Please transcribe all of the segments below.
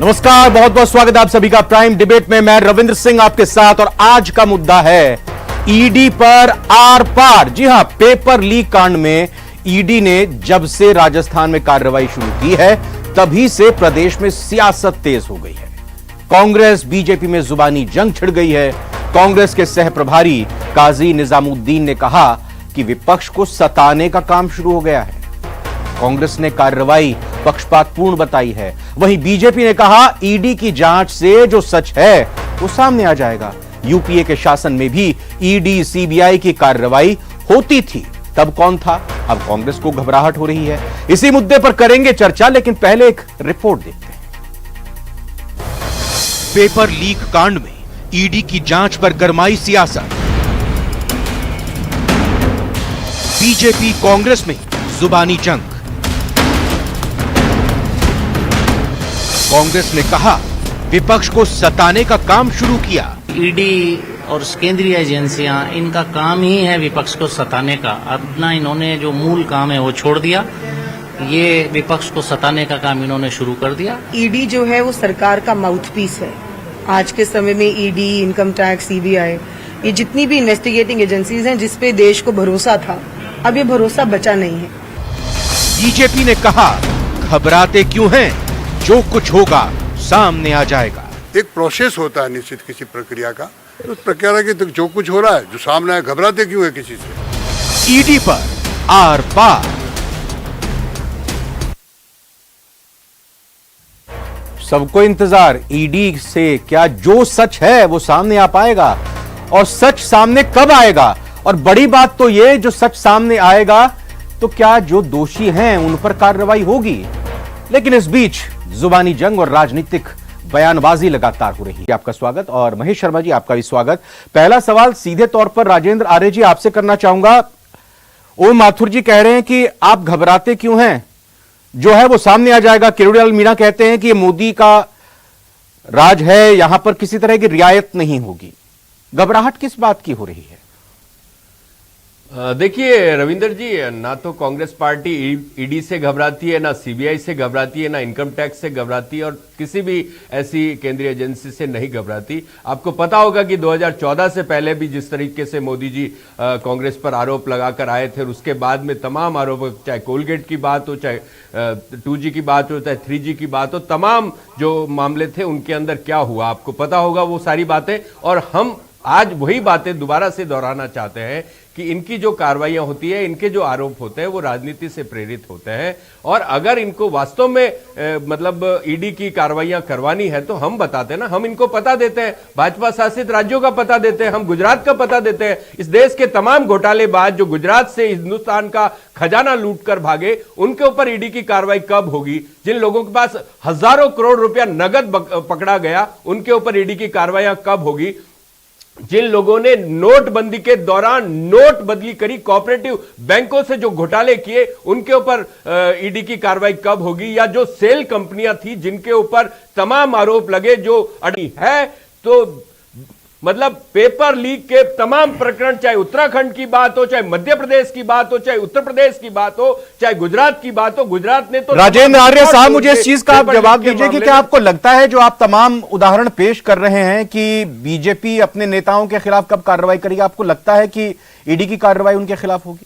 नमस्कार, बहुत बहुत स्वागत है आप सभी का प्राइम डिबेट में। मैं रविंद्र सिंह आपके साथ और आज का मुद्दा है ईडी पर आर पार। जी हां, पेपर लीक कांड में ईडी ने जब से राजस्थान में कार्रवाई शुरू की है तभी से प्रदेश में सियासत तेज हो गई है। कांग्रेस बीजेपी में जुबानी जंग छिड़ गई है। कांग्रेस के सह प्रभारी काजी निजामुद्दीन ने कहा कि विपक्ष को सताने का काम शुरू हो गया है। कांग्रेस ने कार्रवाई पक्षपातपूर्ण बताई है। वहीं बीजेपी ने कहा ईडी की जांच से जो सच है वो सामने आ जाएगा। यूपीए के शासन में भी ईडी सीबीआई की कार्रवाई होती थी, तब कौन था? अब कांग्रेस को घबराहट हो रही है। इसी मुद्दे पर करेंगे चर्चा, लेकिन पहले एक रिपोर्ट देखते हैं। पेपर लीक कांड में ईडी की जांच पर गरमाई सियासत। बीजेपी कांग्रेस में जुबानी जंग। कांग्रेस ने कहा विपक्ष को सताने का काम शुरू किया। ईडी और केंद्रीय एजेंसियां, इनका काम ही है विपक्ष को सताने का। अपना इन्होंने जो मूल काम है वो छोड़ दिया, ये विपक्ष को सताने का काम इन्होंने शुरू कर दिया। ईडी जो है वो सरकार का माउथपीस है। आज के समय में ईडी, इनकम टैक्स, सीबीआई, ये जितनी भी इन्वेस्टिगेटिंग एजेंसीज हैं जिसपे देश को भरोसा था, अब ये भरोसा बचा नहीं है। बीजेपी ने कहा घबराते क्यों हैं, जो कुछ होगा सामने आ जाएगा। एक प्रोसेस होता है निश्चित किसी प्रक्रिया का, तो उस प्रक्रिया के जो कुछ हो रहा है, जो सामने है, घबराते क्यों है किसी से? ईडी पर आर पार। सबको इंतजार ईडी से क्या जो सच है वो सामने आ पाएगा, और सच सामने कब आएगा। और बड़ी बात तो ये, जो सच सामने आएगा तो क्या जो दोषी हैं उन पर कार्रवाई होगी। लेकिन इस बीच जुबानी जंग और राजनीतिक बयानबाजी लगातार हो रही है। आपका स्वागत, और महेश शर्मा जी आपका भी स्वागत। पहला सवाल सीधे तौर पर राजेंद्र आर्य जी आपसे करना चाहूंगा। ओम माथुर जी कह रहे हैं कि आप घबराते क्यों हैं, जो है वो सामने आ जाएगा। किरोड़ीलाल मीणा कहते हैं कि ये मोदी का राज है, यहां पर किसी तरह की रियायत नहीं होगी। घबराहट किस बात की हो रही है? देखिए रविंदर जी, ना तो कांग्रेस पार्टी ईडी से घबराती है, ना सीबीआई से घबराती है, ना इनकम टैक्स से घबराती है, और किसी भी ऐसी केंद्रीय एजेंसी से नहीं घबराती। आपको पता होगा कि 2014 से पहले भी जिस तरीके से मोदी जी कांग्रेस पर आरोप लगाकर आए थे, और उसके बाद में तमाम आरोप, चाहे कोलगेट की बात हो, चाहे 2G की बात हो, चाहे 3G की बात हो, तमाम जो मामले थे उनके अंदर क्या हुआ आपको पता होगा वो सारी बातें। और हम आज वही बातें दोबारा से दोहराना चाहते हैं कि इनकी जो कार्रवाइयां होती है, इनके जो आरोप होते हैं वो राजनीति से प्रेरित होते हैं। और अगर इनको वास्तव में मतलब ईडी की कार्रवाइयां करवानी है तो हम बताते हैं ना, हम इनको पता देते हैं, भाजपा शासित राज्यों का पता देते हैं, हम गुजरात का पता देते हैं। इस देश के तमाम घोटालेबाज जो गुजरात से हिंदुस्तान का खजाना लूट कर भागे, उनके ऊपर ईडी की कार्रवाई कब होगी। जिन लोगों के पास हजारों करोड़ रुपया नगद पकड़ा गया, उनके ऊपर ईडी की कार्रवाइयां कब होगी। जिन लोगों ने नोटबंदी के दौरान नोट बदली करी, कोऑपरेटिव बैंकों से जो घोटाले किए, उनके ऊपर ईडी की कार्रवाई कब होगी। या जो सेल कंपनियां थी जिनके ऊपर तमाम आरोप लगे, जो अड़ी है, तो मतलब पेपर लीक के तमाम प्रकरण, चाहे उत्तराखंड की बात हो, चाहे मध्य प्रदेश की बात हो, चाहे उत्तर प्रदेश की बात हो, चाहे गुजरात की बात हो, गुजरात ने तो। राजेंद्र आर्य साहब, मुझे इस चीज का आप जवाब दीजिए कि क्या आपको लगता है जो आप तमाम उदाहरण पेश कर रहे हैं कि बीजेपी अपने नेताओं के खिलाफ कब कार्रवाई करेगी, आपको लगता है कि ईडी की कार्रवाई उनके खिलाफ होगी?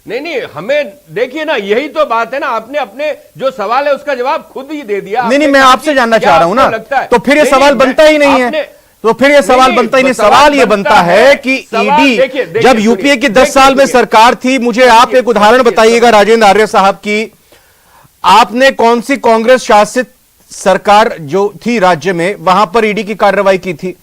नहीं, हमें देखिए ना, यही तो बात है ना, आपने अपने जो सवाल है उसका जवाब खुद ही दे दिया। नहीं, मैं आपसे जानना चाह रहा हूं ना, तो फिर ये सवाल बनता ही नहीं है। तो फिर ये सवाल बनता ही नहीं। सवाल ये बनता है कि ईडी, जब यूपीए की 10 साल में सरकार थी, मुझे आप एक उदाहरण बताइएगा राजेंद्र आर्य साहब की, आपने कौन सी कांग्रेस शासित सरकार जो थी राज्य में, वहां पर ईडी की कार्रवाई की थी?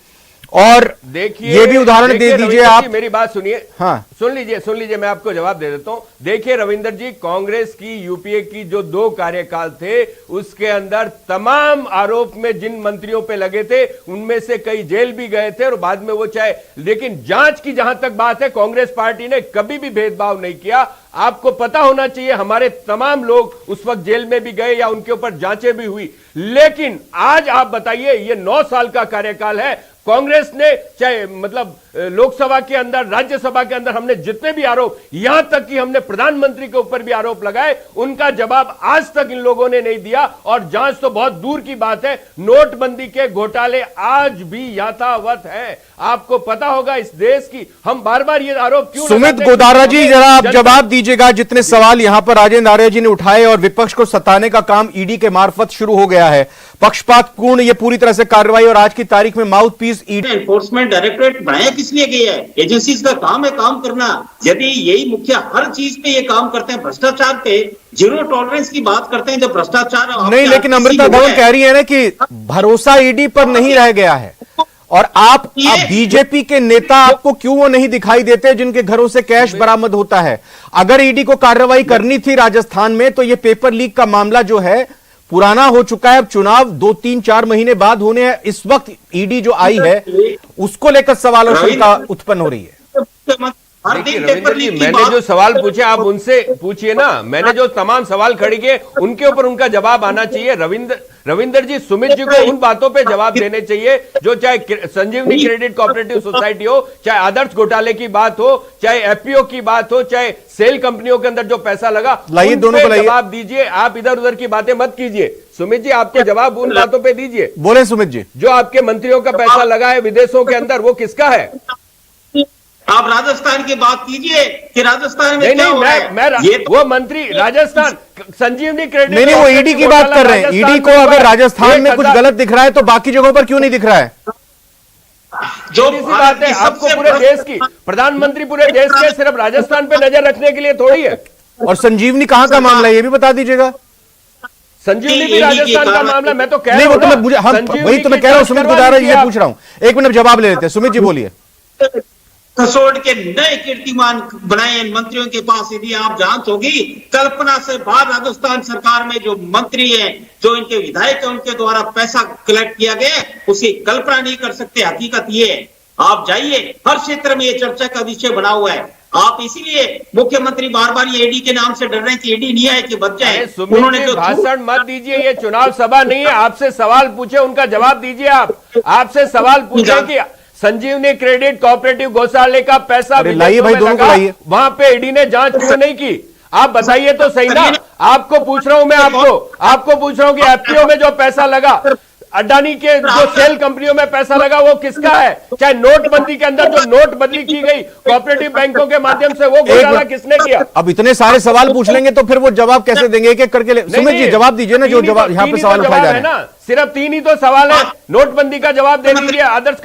और देखिए, ये भी उदाहरण दे दीजिए आप। मेरी बात सुनिए, हाँ सुन लीजिए, मैं आपको जवाब दे देता हूं। देखिए रविंदर जी, कांग्रेस की यूपीए की जो 2 कार्यकाल थे, उसके अंदर तमाम आरोप में जिन मंत्रियों पे लगे थे, उनमें से कई जेल भी गए थे, और बाद में वो चाहे, लेकिन जांच की जहां तक बात है, कांग्रेस पार्टी ने कभी भी भेदभाव नहीं किया। आपको पता होना चाहिए, हमारे तमाम लोग उस वक्त जेल में भी गए या उनके ऊपर जांचें भी हुई। लेकिन आज आप बताइए, ये 9 साल का कार्यकाल है, कांग्रेस ने चाहे मतलब लोकसभा के अंदर, राज्यसभा के अंदर हमने जितने भी आरोप, यहां तक कि हमने प्रधानमंत्री के ऊपर भी आरोप लगाए, उनका जवाब आज तक इन लोगों ने नहीं दिया। और जांच तो बहुत दूर की बात है, नोटबंदी के घोटाले आज भी यथावत है। आपको पता होगा इस देश की, हम बार बार ये आरोप क्यों सुमित लगाते हैं? गोदारा जी, जरा आप जनता- जवाब दीजिएगा। जितने सवाल यहां पर राजेंद्र आर्य जी ने उठाए और विपक्ष को सताने का काम ईडी के मार्फत शुरू हो गया है, पक्षपातपूर्ण ये पूरी तरह से कार्रवाई, और आज की तारीख में mouthpiece ED. Enforcement directorate बनाया किस लिए गया है? एजेंसीज का काम है काम करना। यदि यही मुख्य हर चीज पे ये काम करते हैं, भ्रष्टाचार पे जीरो टॉलरेंस की बात करते हैं, जब भ्रष्टाचार नहीं, लेकिन अमृता धवन कह रही है ना कि भरोसा ईडी पर नहीं रह गया है। और आप बीजेपी के नेता, आपको क्यों वो नहीं दिखाई देते जिनके घरों से कैश बरामद होता है? अगर ईडी को कार्रवाई करनी थी राजस्थान में, तो ये पेपर लीक का मामला जो है पुराना हो चुका है। अब चुनाव 2-3-4 महीने बाद होने हैं। इस वक्त ईडी जो आई है उसको लेकर सवाल और शंका उत्पन्न हो रही है। देखिए रविंद्र जी, मैंने जो सवाल पूछे आप उनसे पूछिए ना। मैंने जो तमाम सवाल खड़ी किए उनके ऊपर उनका जवाब आना चाहिए। रविंद्र जी, सुमित जी को उन बातों पे जवाब देने चाहिए जो चाहे संजीवनी क्रेडिट कोऑपरेटिव सोसाइटी हो, चाहे आदर्श घोटाले की बात हो, चाहे एफपीओ की बात हो, चाहे सेल कंपनियों के अंदर जो पैसा लगा, लाइए उन दोनों पे को लाइए। जवाब दीजिए। आप इधर उधर की बातें मत कीजिए। सुमित जी, आपके जवाब उन बातों पे दीजिए। बोले सुमित जी। जो आपके मंत्रियों का पैसा लगा है विदेशों के अंदर, वो किसका है? आप राजस्थान की बात कीजिए कि राजस्थान में नहीं क्या नहीं, हो रहा है? मैं ये तो- वो मंत्री राजस्थान संजीवनी क्रेडिट, नहीं, वो ईडी की बात कर रहे हैं। ईडी को अगर राजस्थान में कुछ गलत दिख रहा है तो बाकी जगहों पर क्यों नहीं दिख रहा है? जो सीधी सी बात है, आपको पूरे देश की, प्रधानमंत्री पूरे देश के सिर्फ राजस्थान पे नजर रखने के लिए थोड़ी है। और संजीवनी कहां का मामला है ये भी बता दीजिएगा। संजीवनी भी राजस्थान का मामला, मैं तो कह नहीं, रहा वो तो हूं मैं ना, हम संजीवनी वही तो मैं की कह रहा हूं, जांच सुमित करवा गोदारा जी दीजिए ये आप। पूछ रहा हूं। 1 मिनट जवाब ले लेते हैं। सुमित जी बोलिए। कसोट के नए कीर्तिमान बनाए इन मंत्रियों के पास यदि आप जांच होगी, कल्पना से बाहर राजस्थान सरकार में जो मंत्री हैं, जो इनके विधायक हैं, उनके द्वारा पैसा कलेक्ट किया गया, उसकी कल्पना नहीं कर सकते। हकीकत ये है, आप जाइए, हर क्षेत्र में ये चर्चा का विषय बना हुआ है। आप इसीलिए मुख्यमंत्री बार बार ये ईडी के नाम से डर रहे हैं कि ईडी नहीं आए कि बच जाए। उन्होंने जो भाषण मत दीजिए, ये चुनाव सभा नहीं है। आपसे सवाल पूछे, उनका जवाब दीजिए। आप आपसे सवाल पूछे कि संजीवनी क्रेडिट कोऑपरेटिव घोटाले का पैसा लाइए भाई, दोनों को लाइए। वहां पे ईडी ने जांच क्यों नहीं की? आप बताइए तो सही ना। आपको पूछ रहा हूं मैं, आपको पूछ रहा हूं कि एफपीओ में जो पैसा लगा, अडानी के जो सेल कंपनियों में पैसा लगा, वो किसका है? चाहे नोटबंदी के अंदर जो नोटबंदी की गई कोऑपरेटिव बैंकों के माध्यम से, वो घोटाला किसने किया? अब इतने सारे सवाल पूछ लेंगे तो फिर वो जवाब कैसे देंगे? एक एक करके सुमित जी जवाब दीजिए ना, जो जवाब यहाँ पे सवाल उठाए जा रहे हैं। सिर्फ 3 ही तो सवाल है। नोटबंदी का जवाब दे दीजिए। आदर्श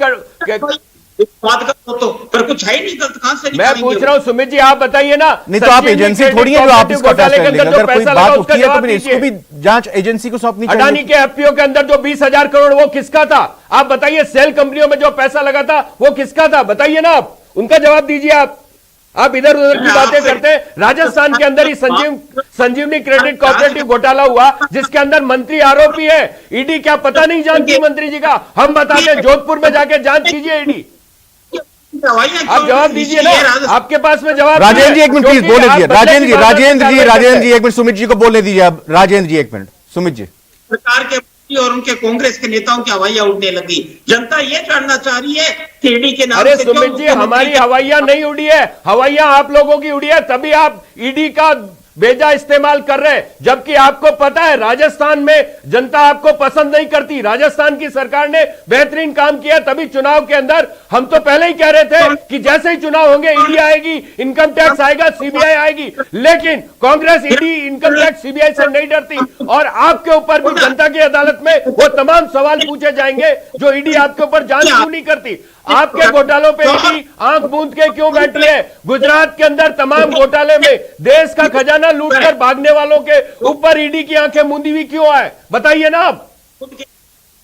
बात करो तो पर कुछ है ही नहीं, कहां से मैं पूछ रहा हूं सुमित जी, आप बताइए ना। नहीं तो आप एजेंसी थोड़ी है जो आप इसका फैसला लेंगे। अगर कोई बात उठती है तो फिर इसको भी जांच एजेंसी को सौंपनी चाहिए। अडानी के एफपीओ के अंदर जो 20,000 करोड़, वो किसका था? आप बताइए। सेल कंपनियों में जो पैसा लगा था, वो किसका था? बताइए ना आप, उनका जवाब दीजिए। आप इधर उधर की बातें करते हैं। राजस्थान के अंदर ही संजीवनी क्रेडिट कोऑपरेटिव घोटाला हुआ, जिसके अंदर मंत्री आरोपी है। ईडी क्या पता नहीं जानती मंत्री जी का? हम बताते हैं, जोधपुर में जाके जांच कीजिए ईडी। आप जवाब दीजिए ना, आपके पास में जवाब। राजेंद्र जी 1 मिनट प्लीज बोलने दीजिए। राजेंद्र जी 1 मिनट सुमित जी को बोलने दीजिए। आप राजेंद्र जी 1 मिनट। सुमित जी, सरकार के और उनके कांग्रेस के नेताओं की हवाइयां उड़ने लगी। जनता ये जानना चाह रही है कि ईडी के नाम अरे से सुमित जी, हमारी हवाइयां नहीं उड़ी है, हवाइयां आप लोगों की उड़ी है, तभी आप ईडी का बेजा इस्तेमाल कर रहे हैं। जबकि आपको पता है राजस्थान में जनता आपको पसंद नहीं करती। राजस्थान की सरकार ने बेहतरीन काम किया, तभी चुनाव के अंदर हम तो पहले ही कह रहे थे कि जैसे ही चुनाव होंगे ईडी आएगी, इनकम टैक्स आएगा, सीबीआई आएगी। लेकिन Congress ED, income tax, CBI से नहीं डरती। और आपके ऊपर भी जनता की अदालत में वो तमाम सवाल पूछे जाएंगे जो ईडी आपके ऊपर जांच क्यों नहीं करती। आपके घोटालों पे ईडी आंख मूंद के क्यों बैठी है? गुजरात के अंदर तमाम घोटाले में देश का खजाना लूटकर भागने वालों के ऊपर ईडी की आंखें मूंदी हुई क्यों है? बताइए ना आप।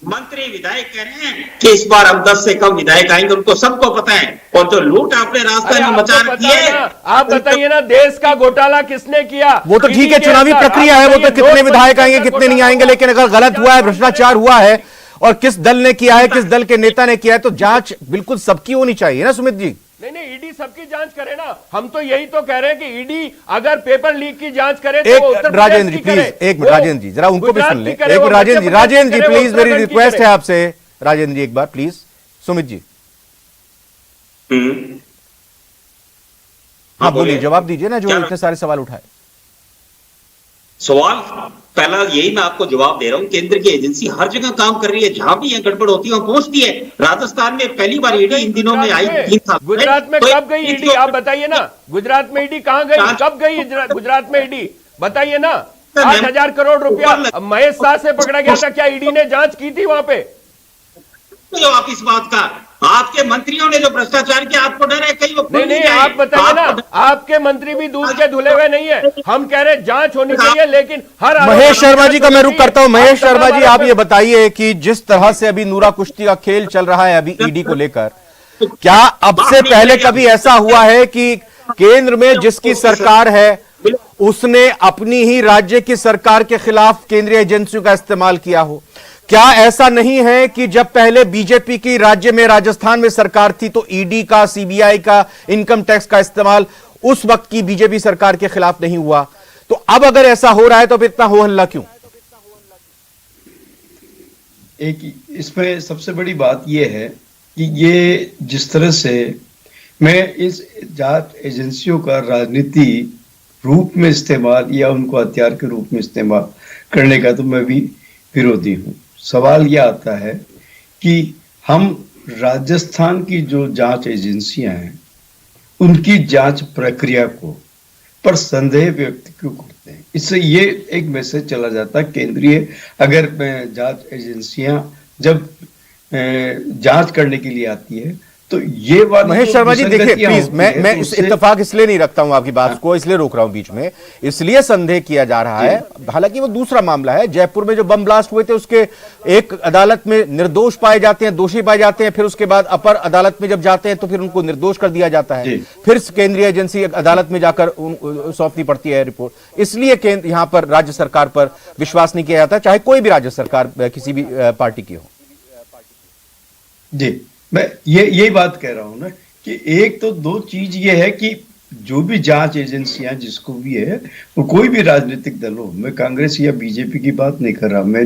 मंत्री विधायक कह रहे हैं कि इस बार हम 10 से कम विधायक आएंगे, उनको सबको पता है। और जो लूट आपने राजस्थान में मचा रखी है, आप बताइए ना, देश का घोटाला किसने किया? वो तो ठीक है, चुनावी प्रक्रिया है, वो तो कितने विधायक आएंगे कितने नहीं आएंगे। लेकिन अगर गलत हुआ है, भ्रष्टाचार हुआ है और किस दल ने किया है, किस दल के नेता ने किया है, तो जांच बिल्कुल सबकी होनी चाहिए ना सुमित जी। नहीं, ईडी सबकी जांच करे ना। हम तो यही तो कह रहे हैं कि ईडी अगर पेपर लीक की जांच करे तो वो उत्तर राजेंद्र जी प्लीज 1 मिनट। राजेंद्र जी जरा उनको भी सुन ले। 1 मिनट राजेंद्र जी प्लीज, मेरी रिक्वेस्ट है आपसे। राजेंद्र जी एक बार प्लीज। सुमित जी हाँ बोलिए, जवाब दीजिए ना, जो क्या- इतने सारे सवाल उठाए। सवाल पहला यही मैं आपको जवाब दे रहा हूं, केंद्र की एजेंसी हर जगह काम कर रही है, जहां भी ये गड़बड़ होती है वहां पहुंचती है। राजस्थान में पहली बार ईडी इन दिनों में आई 3 साल गुजरात में तो कब गई ईडी? आप बताइए ना, गुजरात में ईडी कहां गई, कब गई गुजरात में ईडी? बताइए ना। 8,000 करोड़ रुपया महेश शाह से पकड़ा गया था, क्या ईडी ने जांच की थी वहां पे? तो आप इस बात का, आपके मंत्रियों ने जो भ्रष्टाचार किया, आपको डर है कहीं वो खुल नहीं, जाए? आप बताइए ना, आपके मंत्री भी दूध के धुले हुए नहीं है। हम कह रहे जांच होनी चाहिए, लेकिन हर महेश शर्मा जी का मैं रुख करता हूं। महेश शर्मा जी, आप ये बताइए कि जिस तरह से अभी नूरा कुश्ती का खेल चल रहा है अभी ईडी को लेकर, क्या अब से पहले कभी ऐसा हुआ है कि केंद्र में जिसकी सरकार है उसने अपनी ही राज्य की सरकार के खिलाफ केंद्रीय एजेंसियों का इस्तेमाल किया हो? क्या ऐसा नहीं है कि जब पहले बीजेपी की राज्य में, राजस्थान में सरकार थी तो ईडी का, सीबीआई का, इनकम टैक्स का इस्तेमाल उस वक्त की बीजेपी सरकार के खिलाफ नहीं हुआ? तो अब अगर ऐसा हो रहा है तो फिर इतना हो हल्ला क्यों? एक इसमें सबसे बड़ी बात यह है कि ये जिस तरह से मैं इस जांच एजेंसियों का राजनीति रूप में इस्तेमाल या उनको हथियार के रूप में इस्तेमाल करने का तो मैं भी विरोधी हूँ। सवाल यह आता है कि हम राजस्थान की जो जांच एजेंसियां हैं उनकी जांच प्रक्रिया को पर संदेह व्यक्त क्यों करते हैं? इससे ये एक मैसेज चला जाता है केंद्रीय अगर जांच एजेंसियां जब जांच करने के लिए आती है तो ये बात महेश शर्मा जी देखिए प्लीज, मैं इस इत्तेफाक इसलिए नहीं रखता हूं आपकी बात को, इसलिए रोक रहा हूं बीच में, इसलिए संदेह किया जा रहा है। हालांकि वो दूसरा मामला है, जयपुर में जो बम ब्लास्ट हुए थे उसके एक अदालत में निर्दोष पाए जाते हैं, दोषी पाए जाते हैं, फिर उसके बाद अपर अदालत में जब जाते हैं तो फिर उनको निर्दोष कर दिया जाता है, फिर केंद्रीय एजेंसी अदालत में जाकर सौंपनी पड़ती है रिपोर्ट। इसलिए यहां पर राज्य सरकार पर विश्वास नहीं किया जाता, चाहे कोई भी राज्य सरकार किसी भी पार्टी की हो। जी, मैं यही बात कह रहा हूं ना कि एक तो दो चीज ये है कि जो भी जांच एजेंसियां जिसको भी है वो कोई भी राजनीतिक दल हो, मैं कांग्रेस या बीजेपी की बात नहीं कर रहा, मैं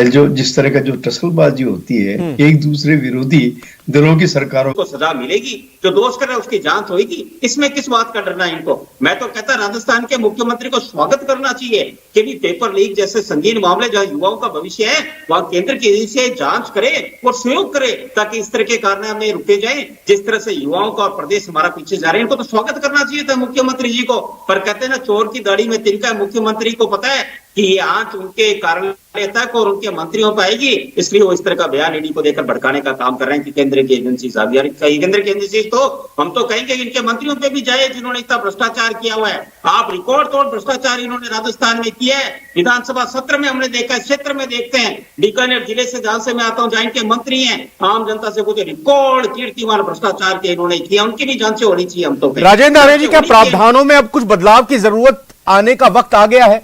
जो जिस तरह का जो टसलबाजी होती है एक दूसरे विरोधी दलों की सरकारों को सजा मिलेगी, जो दोष कर रहा है उसकी जांच होगी, इसमें किस बात का डरना है इनको? मैं तो कहता राजस्थान के मुख्यमंत्री को स्वागत करना चाहिए कि भी पेपर लीक जैसे संगीन मामले जहां युवाओं का भविष्य है वहां केंद्र की एजेंसी जांच करे और सहयोग करे ताकि इस तरह के कारनामे रुके जाए जिस तरह से युवाओं का और प्रदेश हमारा पीछे जा रहे हैं। इनको तो स्वागत करना चाहिए था मुख्यमंत्री जी को, पर कहते हैं ना चोर की दाढ़ी में तिनका है। मुख्यमंत्री को पता है कि ये आंच उनके कार्यालय तक और उनके मंत्रियों पर आएगी, इसलिए वो इस तरह का बयान ईडी को देकर भड़काने का काम कर रहे हैं कि केंद्र की एजेंसी केंद्र की एजेंसी तो हम तो कहेंगे इनके मंत्रियों पे भी जाए जिन्होंने इतना भ्रष्टाचार किया हुआ है। आप रिकॉर्ड तोड़ भ्रष्टाचार इन्होंने राजस्थान में किया है, विधानसभा सत्र में हमने देखा, क्षेत्र में देखते हैं, बीकानेर जिले से जहां से मैं आता हूं जहां इनके मंत्री हैं, आम जनता से कुछ रिकॉर्ड कीर्तिमान भ्रष्टाचार के इन्होंने किया, उनकी भी जांचें होनी चाहिए। हम तो राजेंद्र आर्य जी, क्या प्रावधानों में अब कुछ बदलाव की जरूरत आने का वक्त आ गया है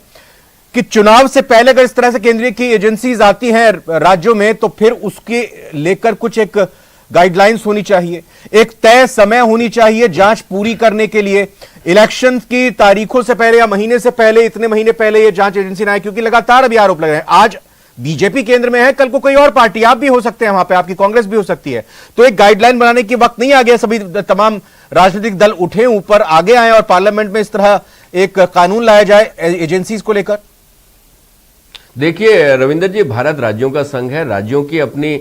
कि चुनाव से पहले अगर इस तरह से केंद्रीय की एजेंसीज आती हैं राज्यों में तो फिर उसके लेकर कुछ एक गाइडलाइंस होनी चाहिए, एक तय समय होनी चाहिए जांच पूरी करने के लिए? इलेक्शन की तारीखों से पहले या महीने से पहले, इतने महीने पहले ये जांच एजेंसी ना आए, क्योंकि लगातार अभी आरोप लग रहे हैं। आज बीजेपी केंद्र में है, कल को कोई और पार्टी, आप भी हो सकते हैं वहां पे, आपकी कांग्रेस भी हो सकती है। तो एक गाइडलाइन बनाने की वक्त नहीं आ गया? सभी तमाम राजनीतिक दल उठे ऊपर, आगे आए और पार्लियामेंट में इस तरह एक कानून लाया जाए एजेंसीज को लेकर? देखिए रविंदर जी, भारत राज्यों का संघ है, राज्यों की अपनी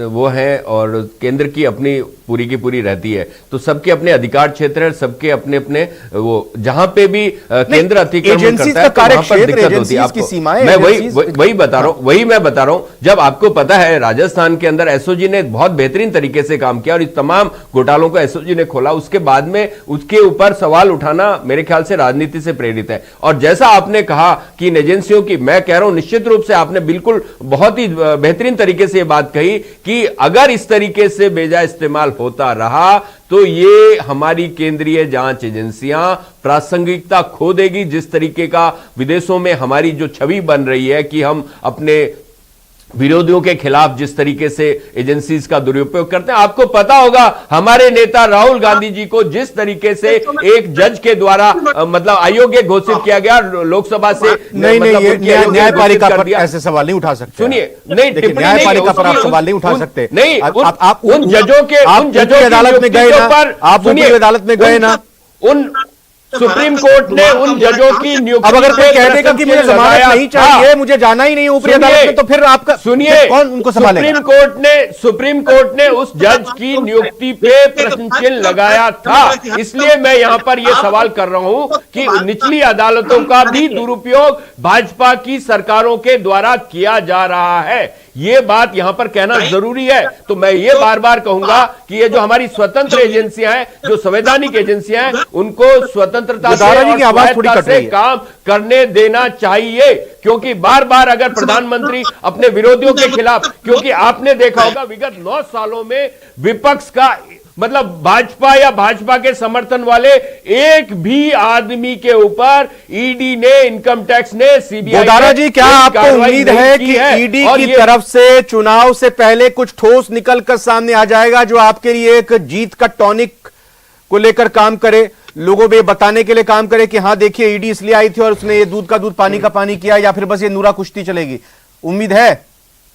वो है और केंद्र की अपनी पूरी की पूरी रहती है, तो सबके अपने अधिकार क्षेत्र है, सबके अपने अपने वो जहां पे भी केंद्र अतिक्रमण करता है तो वहां पर दिक्कत होती है। आपको मैं वही बता रहा हूं, जब आपको पता है राजस्थान के अंदर एसओजी ने बहुत बेहतरीन तरीके से काम किया और इस तमाम घोटालों को एसओजी ने खोला, उसके बाद में उसके ऊपर सवाल उठाना मेरे ख्याल से राजनीति से प्रेरित है। और जैसा आपने कहा कि इन एजेंसियों की, मैं कह रहा हूं निश्चित रूप से आपने बिल्कुल बहुत ही बेहतरीन तरीके से यह बात कही कि अगर इस तरीके से बेजा इस्तेमाल होता रहा तो ये हमारी केंद्रीय जांच एजेंसियां प्रासंगिकता खो देगी। जिस तरीके का विदेशों में हमारी जो छवि बन रही है कि हम अपने विरोधियों के खिलाफ जिस तरीके से एजेंसीज का दुरुपयोग करते हैं। आपको पता होगा हमारे नेता राहुल गांधी जी को जिस तरीके से एक जज के द्वारा मतलब अयोग्य घोषित किया गया लोकसभा से। नहीं मतलब नहीं, उनकी ये अयोग्य न्यायपालिका घोषित कर पर दिया। ऐसे सवाल नहीं उठा सकते। सुनिए, नहीं देखिए, टिप्पणी न्यायपालिका पर आप उसकी- सवाल नहीं उठा सकते। नहीं, आप उन जजों के अदालत में गए ना, आप ऊपरी अदालत में गए ना, उन सुप्रीम कोर्ट ने उन जजों की नियुक्ति अब अगर कोई पे कह देगा कि मुझे प्रश्न चिन्ह जमानत लगाया नहीं था। चाहिए, मुझे जाना ही नहीं ऊपरी अदालत में, तो फिर आपका सुनिए, फिर कौन उनको संभालेगा? सुप्रीम कोर्ट ने उस जज की नियुक्ति पे प्रश्न चिन्ह लगाया था। इसलिए मैं यहां पर यह सवाल कर रहा हूं कि निचली अदालतों का भी दुरुपयोग भाजपा की सरकारों के द्वारा किया जा रहा है। ये बात यहां पर कहना जरूरी है। तो मैं ये बार बार कहूंगा कि ये जो हमारी स्वतंत्र एजेंसियां हैं, जो संवैधानिक एजेंसियां हैं, उनको स्वतंत्रता से दादा जी की और आवाज थोड़ी स्वायत्तता कट रही से है। काम करने देना चाहिए। क्योंकि बार बार अगर प्रधानमंत्री अपने विरोधियों के खिलाफ, क्योंकि आपने देखा होगा विगत 9 सालों में विपक्ष का मतलब भाजपा या भाजपा के समर्थन वाले एक भी आदमी के ऊपर ईडी ने, इनकम टैक्स ने, सीबीआई गोदारा जी, क्या आपको उम्मीद है कि ईडी की तरफ से चुनाव से पहले कुछ ठोस निकलकर सामने आ जाएगा जो आपके लिए एक जीत का टॉनिक को लेकर काम करे, लोगों को ये बताने के लिए काम करे कि हाँ देखिए ईडी इसलिए आई थी और उसने ये दूध का दूध पानी का पानी किया, या फिर बस ये नूरा कुश्ती चलेगी? उम्मीद है?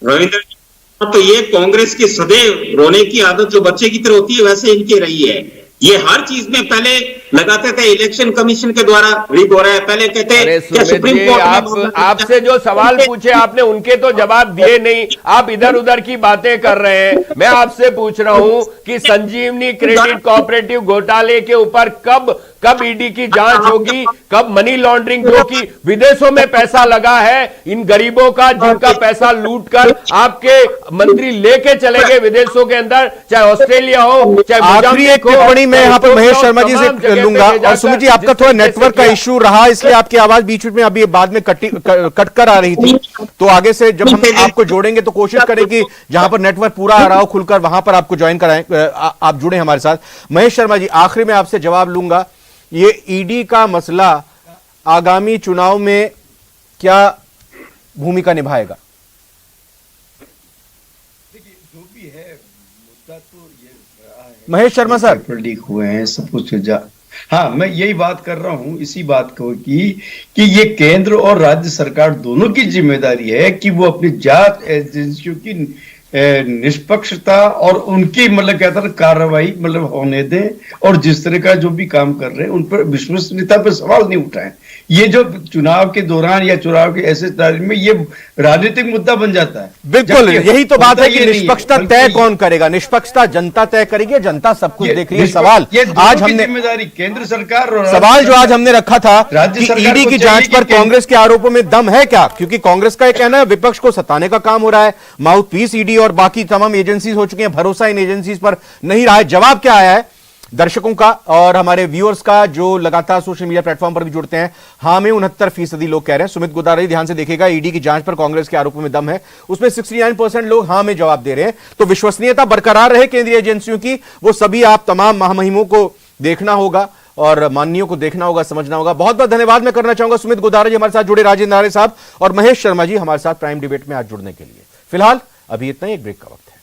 रविंद्र जी, तो ये कांग्रेस की सदैव रोने की आदत जो बच्चे की तरह होती है वैसे इनकी रही है। ये हर चीज में पहले लगाते थे इलेक्शन कमीशन के द्वारा रीड हो रहा है, पहले कहते अरे क्या सुमित सुप्रीम जी, कोर्ट आपसे जो सवाल पूछे आपने उनके तो जवाब दिए नहीं, आप इधर उधर की बातें कर रहे हैं। मैं आपसे पूछ रहा हूं कि संजीवनी क्रेडिट कोऑपरेटिव घोटाले के ऊपर कब ईडी की जांच होगी, कब मनी लॉन्ड्रिंग जो कि विदेशों में पैसा लगा है, इन गरीबों का जिनका पैसा लूटकर आपके मंत्री लेके चले गए विदेशों के अंदर, चाहे ऑस्ट्रेलिया हो चाहे आखिरी एक टिप्पणी मैं यहाँ पर महेश शर्मा जी से लूंगा। और सुमित जी, आपका थोड़ा नेटवर्क का इश्यू रहा, इसलिए आपकी आवाज बीच में अभी बाद में कट कर आ रही थी। तो आगे से जब हम आपको जोड़ेंगे तो कोशिश करें कि जहां पर नेटवर्क पूरा आ रहा हो खुलकर वहां पर आपको ज्वाइन कराएं, आप जुड़े हमारे साथ। महेश शर्मा जी, आखिरी में आपसे जवाब लूंगा, ये ईडी का मसला आगामी चुनाव में क्या भूमिका निभाएगा? देखिए, जो भी है मुद्दा तो ये रहा है, Mahesh Sharma sir, paper leak हुए हैं, सब कुछ हाँ, मैं यही बात कर रहा हूं, इसी बात को कि ये केंद्र और राज्य सरकार दोनों की जिम्मेदारी है कि वो अपनी जांच एजेंसियों की निष्पक्षता और उनकी मतलब कहता है कार्रवाई मतलब होने दें, और जिस तरह का जो भी काम कर रहे हैं उन पर विश्वसनीयता पर सवाल नहीं उठाएं। ये जो चुनाव के दौरान या चुनाव के ऐसे तारीख में ये राजनीतिक मुद्दा बन जाता है। बिल्कुल यही तो बात है कि ये नहीं है, निष्पक्षता बल्कि तय कौन करेगा? निष्पक्षता जनता तय करेगी, जनता सब कुछ देख रही है। निष्पक्ष- सवाल ये दोनों आज की हमने जिम्मेदारी केंद्र सरकार और सवाल जो आज हमने रखा था राज्य कि सरकार ईडी को की चाहिए जांच पर कि कांग्रेस के आरोपों में दम है क्या? क्योंकि कांग्रेस का यह कहना है विपक्ष को सताने का काम हो रहा है, माउथ पीस ईडी और बाकी तमाम एजेंसीज हो चुकी हैं, भरोसा इन एजेंसीज पर नहीं रहा है। जवाब क्या आया है दर्शकों का और हमारे व्यूअर्स का जो लगातार सोशल मीडिया प्लेटफॉर्म पर भी जुड़ते हैं? हाँ में 69% लोग कह रहे हैं। सुमित गोदारा जी, ध्यान से देखिएगा, ईडी की जांच पर कांग्रेस के आरोपों में दम है, उसमें 69% लोग हाँ में जवाब दे रहे हैं। तो विश्वसनीयता बरकरार रहे केंद्रीय एजेंसियों की, वो सभी आप तमाम महामहिमों को देखना होगा और माननीयों को देखना होगा, समझना होगा। बहुत बहुत धन्यवाद मैं करना चाहूंगा सुमित गोदारा जी हमारे साथ जुड़े, राजेंद्र आर्य साहब और महेश शर्मा जी हमारे साथ प्राइम डिबेट में आज जुड़ने के लिए। फिलहाल अभी इतना ही, एक ब्रेक का वक्त है।